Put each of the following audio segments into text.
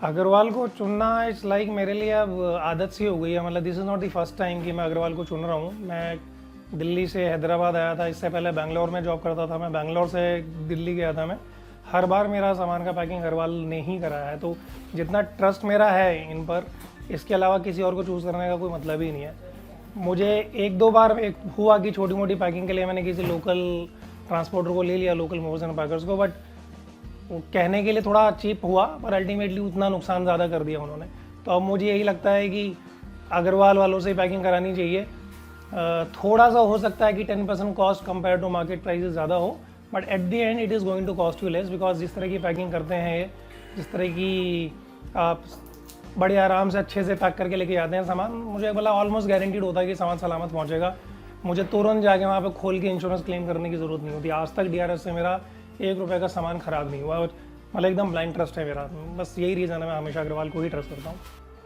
अग्रवाल को चुनना it's like मेरे लिए अब आदत सी हो गई है। मतलब this is not the first time कि मैं अग्रवाल को चुन रहा हूँ। मैं दिल्ली से हैदराबाद आया था, इससे पहले बैंगलोर में जॉब करता था। मैं बैंगलोर से दिल्ली गया था। मैं हर बार मेरा सामान का पैकिंग अग्रवाल ने ही कराया है। तो जितना ट्रस्ट मेरा है इन पर, इसके अलावा किसी और को चूज़ करने का कोई मतलब ही नहीं है। मुझे एक दो बार एक हुआ कि छोटी मोटी पैकिंग के लिए मैंने किसी लोकल ट्रांसपोर्टर को ले लिया, लोकल मूवर्स एंड पैकर्स को, बट वो कहने के लिए थोड़ा चीप हुआ, पर अल्टीमेटली उतना नुकसान ज़्यादा कर दिया उन्होंने। तो अब मुझे यही लगता है कि अग्रवाल वालों से पैकिंग करानी चाहिए। थोड़ा सा हो सकता है कि 10% cost compare to market prices ज़्यादा हो, but at the end it is going to cost you less, because जिस तरह की पैकिंग करते हैं ये, जिस तरह की आप बड़े आराम से अच्छे से पैक करके लेके जाते हैं सामान, मुझे बोला ऑलमोस्ट गारंटीड होता है कि सामान सलामत पहुँचेगा। मुझे तुरंत जाके वहाँ पे खोल के इंश्योरेंस क्लेम करने की ज़रूरत नहीं होती। आज तक DRS से मेरा 1 रुपये का सामान ख़राब नहीं हुआ, और मतलब एकदम ब्लाइंड ट्रस्ट है मेरा। बस यही रीज़न है, मैं हमेशा अग्रवाल को ही ट्रस्ट करता हूँ।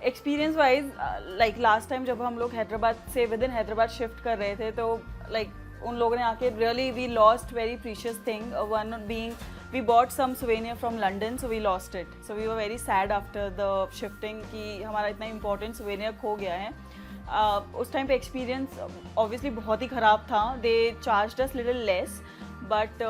Experience wise like last time जब हम लोग हैदराबाद से विद इन हैदराबाद शिफ्ट कर रहे थे, तो लाइक उन लोगों ने आके really we lost very precious thing, one being we bought some souvenir from London, so we lost it, so we were very sad after the shifting कि हमारा इतना इंपॉर्टेंट सुवेनियर खो गया है। उस टाइम पे एक्सपीरियंस ऑब्वियसली बहुत ही ख़राब था। They charged us little less, but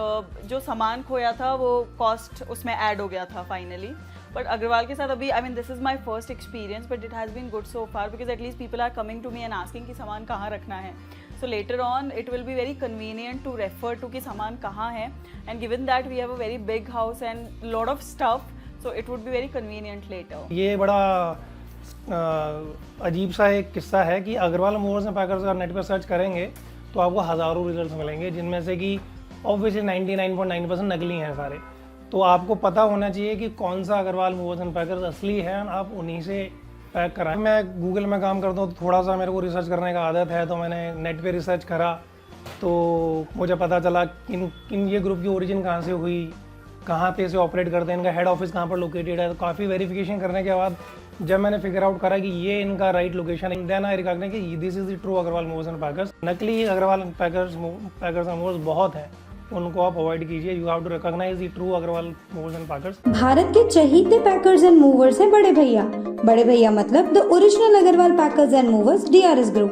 जो सामान खोया था वो कॉस्ट उसमें ऐड हो गया था फाइनली। बट अग्रवाल के साथ अभी I mean this is my first experience, but it has been good so far, because at least people are coming to me and asking कि सामान कहाँ रखना है। So letter on it will be very convenient to refer to कि सामान कहाँ है, and given that we have a very big house and lot of stuff, so it would be very convenient letter. ये बड़ा अजीब सा एक किस्सा है कि अग्रवाल मूवर्स एंड पैकर्स अगर नेट पर सर्च करेंगे तो आपको हज़ारों रिजल्ट्स मिलेंगे, जिनमें से कि ऑब्वियसली 99.9% नकली हैं सारे। तो आपको पता होना चाहिए कि कौन सा अग्रवाल मूवर्स एंड पैकर्स असली है, आप उन्हीं से पैक कराएं। मैं गूगल में काम करता हूँ तो थोड़ा सा मेरे को रिसर्च करने का आदत है, तो मैंने नेट पे रिसर्च करा तो मुझे पता चला कि ये ग्रुप की ओरिजिन कहाँ से हुई, कहाँ पे से ऑपरेट करते हैं, इनका हेड ऑफिस कहाँ पर लोकेटेड है। तो काफ़ी वेरिफिकेशन करने के बाद जब मैंने फिगर आउट करा कि ये इनका राइट लोकेशन है, देन आई रिकॉग्नाइज कि this is the true Agarwal movers and packers. नकली अग्रवाल पैकर्स एंड मूवर्स बहुत हैं, उनको आप अवॉइड कीजिए। You have to recognise the true Agarwal movers and packers. Bharat के चहीते पैकर्स एंड मूवर्स हैं बड़े भैया। बड़े भैया मतलब the original Agarwal packers and movers DRS group.